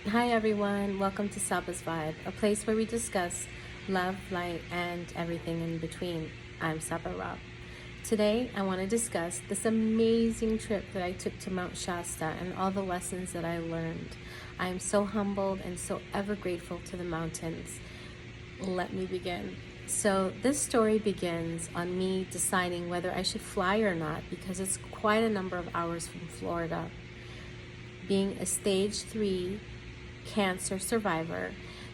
Hi everyone, welcome to Saba's Vibe, a place where we discuss love, light, and everything in between. I'm Saba Rob. Today I want to discuss this amazing trip that I took to Mount Shasta and all the lessons that I learned. I am so humbled and so ever grateful to the mountains. Let me begin. So this story begins on me deciding whether I should fly or not because it's quite a number of hours from Florida. Being a stage 3 cancer survivor,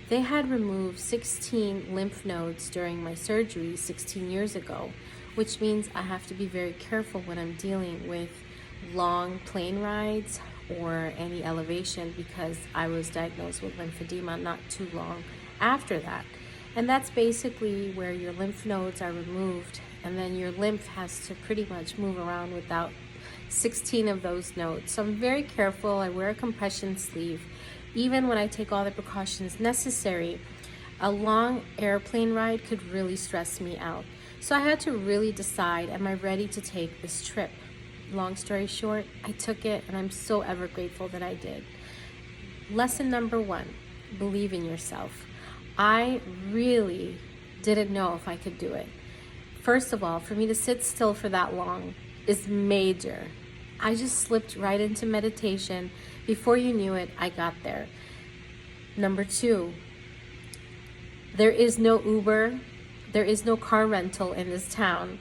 they had removed 16 lymph nodes during my surgery 16 years ago, which means I have to be very careful when I'm dealing with long plane rides or any elevation because I was diagnosed with lymphedema not too long after that. And that's basically where your lymph nodes are removed and then your lymph has to pretty much move around without 16 of those nodes. So I'm very careful. I wear a compression sleeve. Even when I take all the precautions necessary, a long airplane ride could really stress me out. So I had to really decide, am I ready to take this trip? Long story short, I took it and I'm so ever grateful that I did. Lesson number 1, believe in yourself. I really didn't know if I could do it. First of all, for me to sit still for that long is major. I just slipped right into meditation. Before you knew it, I got there. Number 2, there is no Uber, there is no car rental in this town.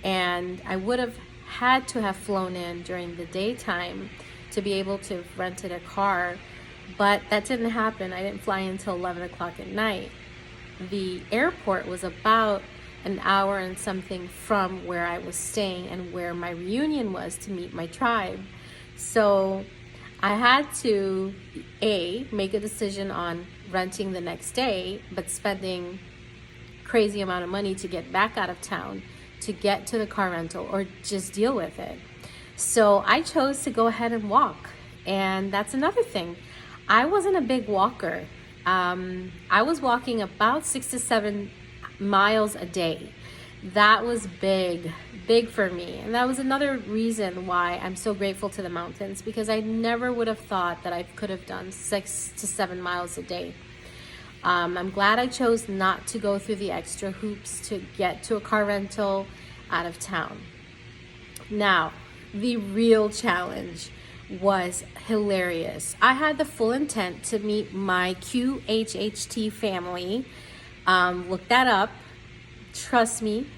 And I would have had to have flown in during the daytime to be able to have rented a car, but that didn't happen. I didn't fly until 11 o'clock at night. The airport was about an hour and something from where I was staying and where my reunion was to meet my tribe. So I had to, make a decision on renting the next day, but spending crazy amount of money to get back out of town, to get to the car rental, or just deal with it. So I chose to go ahead and walk. And that's another thing. I wasn't a big walker. I was walking about 6 to 7 miles a day. That was big for me. And that was another reason why I'm so grateful to the mountains, because I never would have thought that I could have done 6 to 7 miles a day. I'm glad I chose not to go through the extra hoops to get to a car rental out of town. Now, the real challenge was hilarious. I had the full intent to meet my QHHT family. Look that up. Trust me,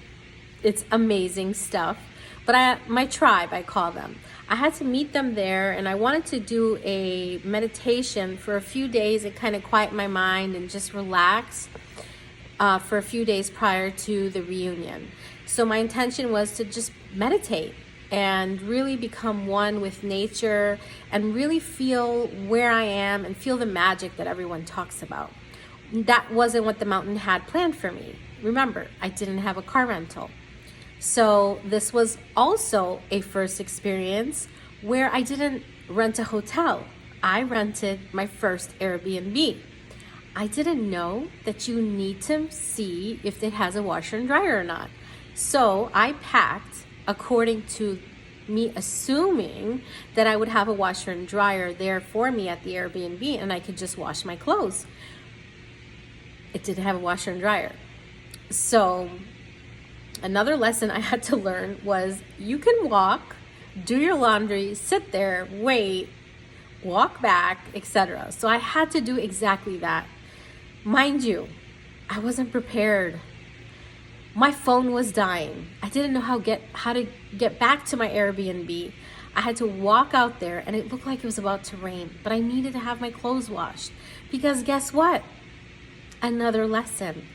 it's amazing stuff. But my tribe, I call them. I had to meet them there, and I wanted to do a meditation for a few days and kind of quiet my mind and just relax for a few days prior to the reunion. So my intention was to just meditate and really become one with nature and really feel where I am and feel the magic that everyone talks about. That wasn't what the mountain had planned for me. Remember, I didn't have a car rental. So this was also a first experience where I didn't rent a hotel. I rented my first Airbnb. I didn't know that you need to see if it has a washer and dryer or not. So I packed according to me assuming that I would have a washer and dryer there for me at the Airbnb and I could just wash my clothes. It didn't have a washer and dryer. So another lesson I had to learn was you can walk, do your laundry, sit there, wait, walk back, etc. So I had to do exactly that. Mind you, I wasn't prepared. My phone was dying. I didn't know how to get back to my Airbnb. I had to walk out there and it looked like it was about to rain, but I needed to have my clothes washed because guess what? Another lesson.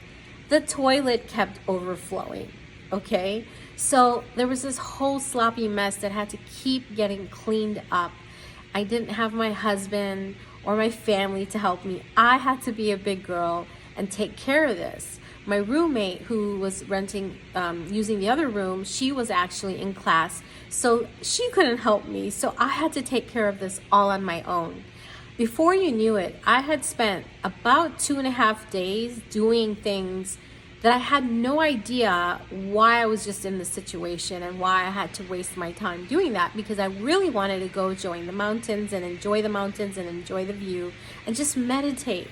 The toilet kept overflowing, okay? So there was this whole sloppy mess that had to keep getting cleaned up. I didn't have my husband or my family to help me. I had to be a big girl and take care of this. My roommate who was renting, using the other room, she was actually in class, so she couldn't help me. So I had to take care of this all on my own. Before you knew it, I had spent about 2.5 days doing things that I had no idea why I was just in this situation and why I had to waste my time doing that, because I really wanted to go join the mountains and enjoy the view and just meditate.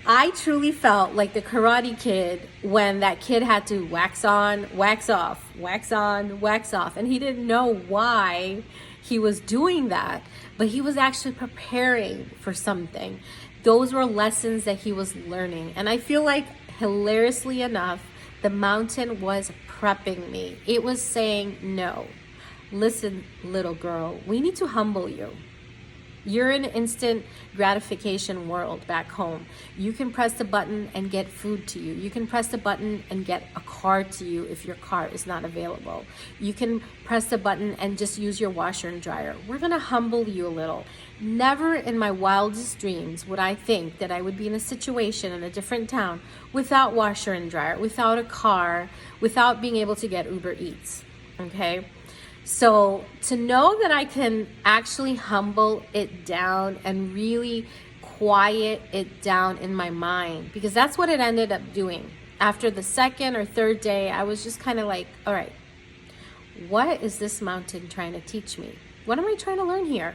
I truly felt like the Karate Kid when that kid had to wax on, wax off, wax on, wax off. And he didn't know why he was doing that, but he was actually preparing for something. Those were lessons that he was learning. And I feel like, hilariously enough, the mountain was prepping me. It was saying, no, listen, little girl, we need to humble you. You're in an instant gratification world back home. You can press the button and get food to you. You can press the button and get a car to you if your car is not available. You can press the button and just use your washer and dryer. We're gonna humble you a little. Never in my wildest dreams would I think that I would be in a situation in a different town without washer and dryer, without a car, without being able to get Uber Eats, okay? So to know that I can actually humble it down and really quiet it down in my mind, because that's what it ended up doing. After the second or third day, I was just kind of like, all right, what is this mountain trying to teach me? What am I trying to learn here?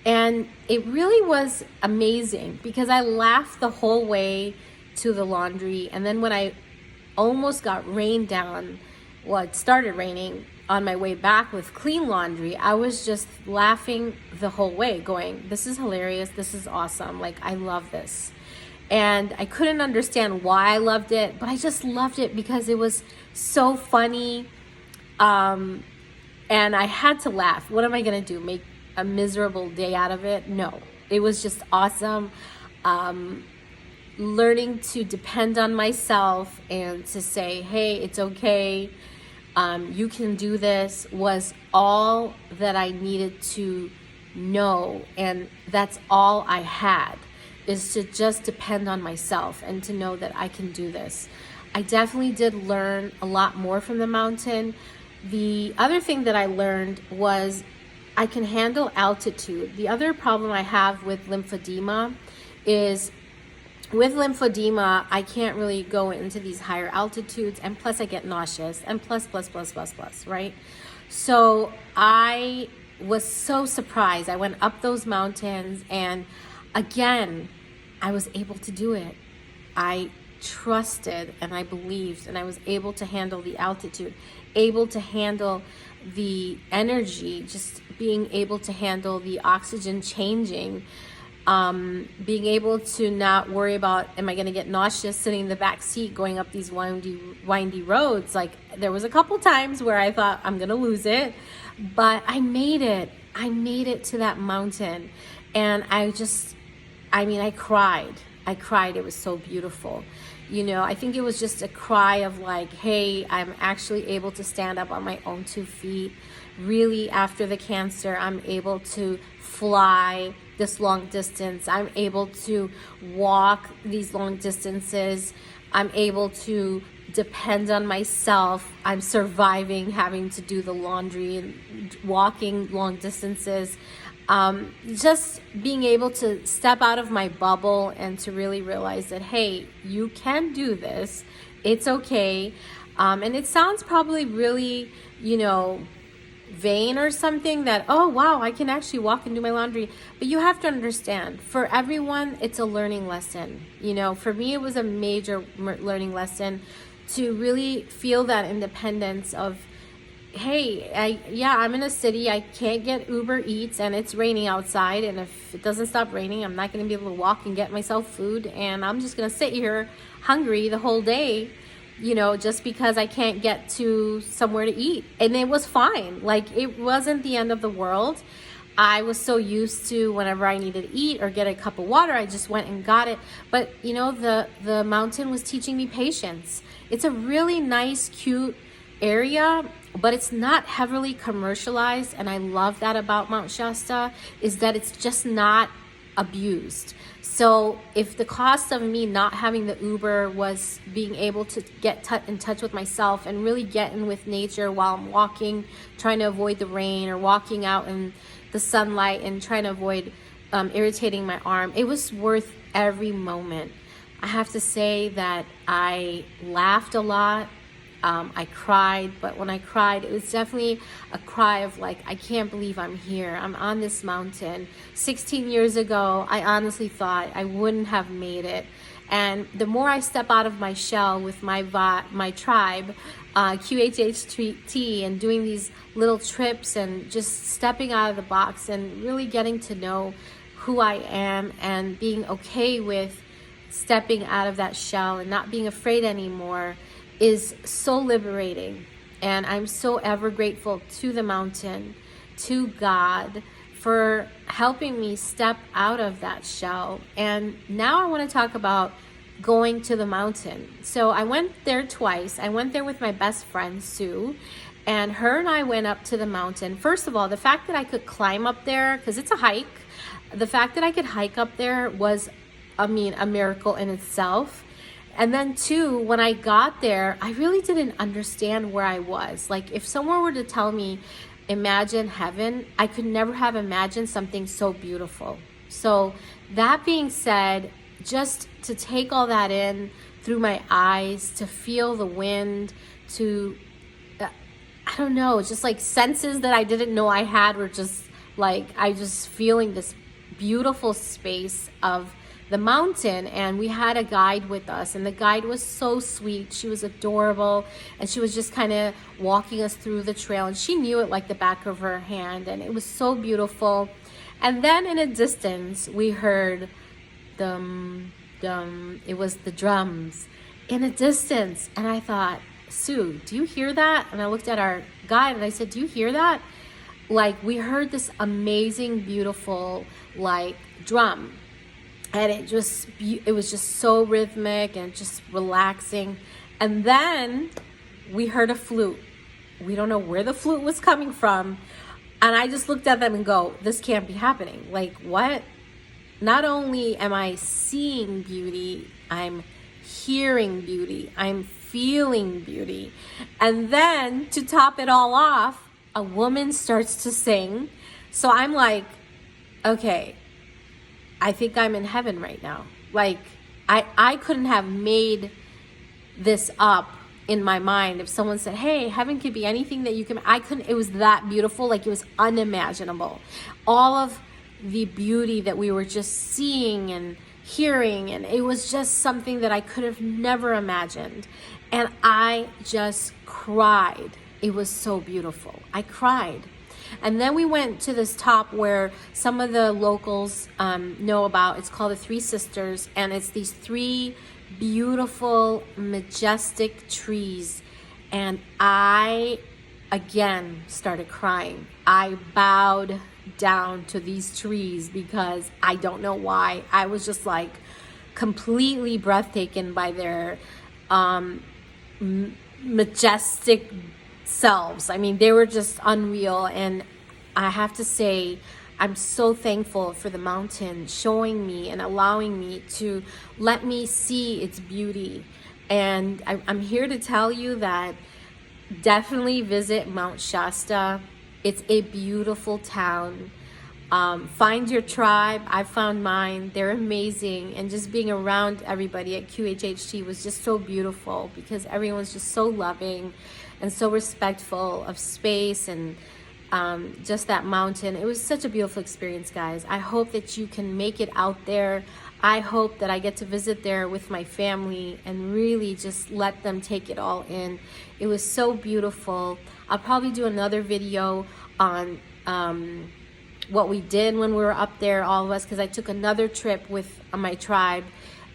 And it really was amazing, because I laughed the whole way to the laundry. And then when I almost got rained down, well, it started raining on my way back with clean laundry, I was just laughing the whole way, going, this is hilarious, this is awesome, like, I love this. And I couldn't understand why I loved it, but I just loved it because it was so funny. And I had to laugh. What am I gonna do, make a miserable day out of it? No, it was just awesome. Learning to depend on myself and to say, hey, it's okay, you can do this, was all that I needed to know. And that's all I had, is to just depend on myself and to know that I can do this. I definitely did learn a lot more from the mountain. The other thing that I learned was I can handle altitude. The other problem I have with lymphedema is, with lymphedema, I can't really go into these higher altitudes, and plus I get nauseous, and plus, right? So I was so surprised. I went up those mountains, and again, I was able to do it. I trusted and I believed, and I was able to handle the altitude, able to handle the energy, just being able to handle the oxygen changing, being able to not worry about, am I going to get nauseous sitting in the back seat going up these windy roads. Like, there was a couple times where I thought I'm going to lose it, but I made it to that mountain. And I cried. It was so beautiful. You know, I think it was just a cry of like, hey, I'm actually able to stand up on my own 2 feet. Really, after the cancer, I'm able to fly this long distance. I'm able to walk these long distances. I'm able to depend on myself. I'm surviving having to do the laundry and walking long distances. Just being able to step out of my bubble and to really realize that, hey, you can do this. It's okay. And it sounds probably really, vain or something, that, oh wow, I can actually walk and do my laundry. But you have to understand, for everyone, it's a learning lesson. For me, it was a major learning lesson to really feel that independence of, hey, I'm in a city, I can't get Uber Eats, and it's raining outside, and if it doesn't stop raining, I'm not going to be able to walk and get myself food, and I'm just going to sit here hungry the whole day, just because I can't get to somewhere to eat. And it was fine. Like, it wasn't the end of the world. I was so used to, whenever I needed to eat or get a cup of water, I just went and got it. But, the mountain was teaching me patience. It's a really nice, cute area, but it's not heavily commercialized. And I love that about Mount Shasta, is that it's just not abused. So if the cost of me not having the Uber was being able to get in touch with myself and really get in with nature while I'm walking, trying to avoid the rain, or walking out in the sunlight and trying to avoid irritating my arm, it was worth every moment. I have to say that I laughed a lot. I cried, but when I cried, it was definitely a cry of like, I can't believe I'm here. I'm on this mountain. 16 years ago, I honestly thought I wouldn't have made it. And the more I step out of my shell with my tribe, QHHT, and doing these little trips and just stepping out of the box and really getting to know who I am and being okay with stepping out of that shell and not being afraid anymore, is so liberating. And I'm so ever grateful to the mountain, to God, for helping me step out of that shell. And now I want to talk about going to the mountain. So I went there twice. I went there with my best friend, Sue, and her and I went up to the mountain. First of all, the fact that I could climb up there, because it's a hike, the fact that I could hike up there was, a miracle in itself. And then two, when I got there, I really didn't understand where I was. Like, if someone were to tell me, imagine heaven, I could never have imagined something so beautiful. So that being said, just to take all that in through my eyes, to feel the wind, to, I don't know, just like senses that I didn't know I had were just like, I just feeling this beautiful space of the mountain. And we had a guide with us, and the guide was so sweet. She was adorable, and she was just kind of walking us through the trail, and she knew it like the back of her hand, and it was so beautiful. And then in a distance we heard it was the drums in a distance, and I thought, Sue, do you hear that? And I looked at our guide and I said, do you hear that? Like, we heard this amazing, beautiful like drum, and it was just so rhythmic and just relaxing. And then we heard a flute. We don't know where the flute was coming from. And I just looked at them and go, this can't be happening. Like, what? Not only am I seeing beauty, I'm hearing beauty, I'm feeling beauty. And then to top it all off, a woman starts to sing. So I'm like, okay, I think I'm in heaven right now. Like, I couldn't have made this up in my mind. If someone said, hey, heaven could be anything that you can, I couldn't. It was that beautiful. Like, it was unimaginable. All of the beauty that we were just seeing and hearing, and it was just something that I could have never imagined. And I just cried. It was so beautiful. I cried. And then we went to this top where some of the locals know about. It's called the Three Sisters, and it's these three beautiful, majestic trees. And I, again, started crying. I bowed down to these trees because I don't know why. I was just like completely breathtaken by their majestic selves. I mean, they were just unreal. And I have to say, I'm so thankful for the mountain showing me and allowing me to let me see its beauty. And I'm here to tell you that definitely visit Mount Shasta. It's a beautiful town. Find your tribe. I found mine. They're amazing. And just being around everybody at QHHT was just so beautiful because everyone's just so loving and so respectful of space and just that mountain. It was such a beautiful experience, guys. I hope that you can make it out there. I hope that I get to visit there with my family and really just let them take it all in. It was so beautiful. I'll probably do another video on what we did when we were up there, all of us, because I took another trip with my tribe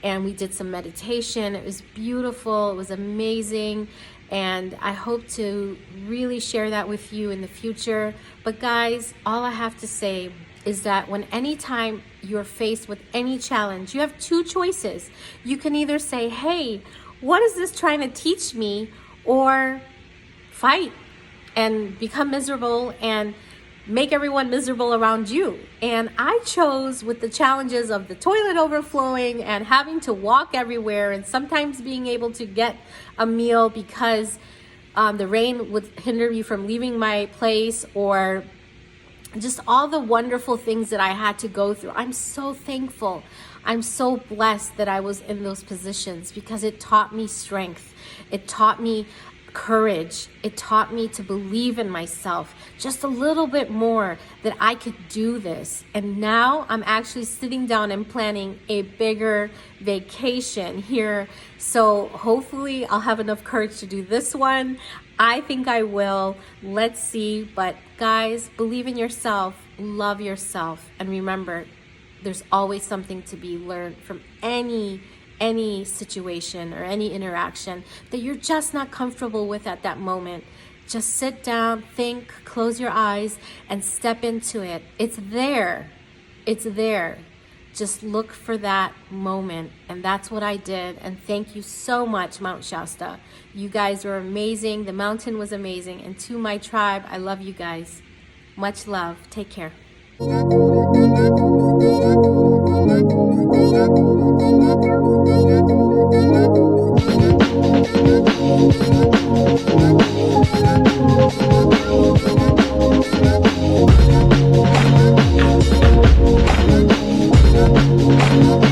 and we did some meditation. It was beautiful. It was amazing. And I hope to really share that with you in the future. But guys, all I have to say is that anytime you're faced with any challenge, you have two choices. You can either say, hey, what is this trying to teach me? Or fight and become miserable and make everyone miserable around you. And I chose, with the challenges of the toilet overflowing and having to walk everywhere and sometimes being able to get a meal because the rain would hinder me from leaving my place, or just all the wonderful things that I had to go through. I'm so thankful. I'm so blessed that I was in those positions, because it taught me strength. It taught me courage. It taught me to believe in myself just a little bit more, that I could do this. And now I'm actually sitting down and planning a bigger vacation here. So hopefully I'll have enough courage to do this one. I think I will. Let's see. But guys, believe in yourself, love yourself, and remember, there's always something to be learned from any situation or any interaction that you're just not comfortable with at that moment. Just sit down, think, close your eyes, and step into it. It's there. It's there. Just look for that moment. And that's what I did. And thank you so much, Mount Shasta. You guys were amazing. The mountain was amazing. And to my tribe, I love you guys. Much love. Take care. Thank you.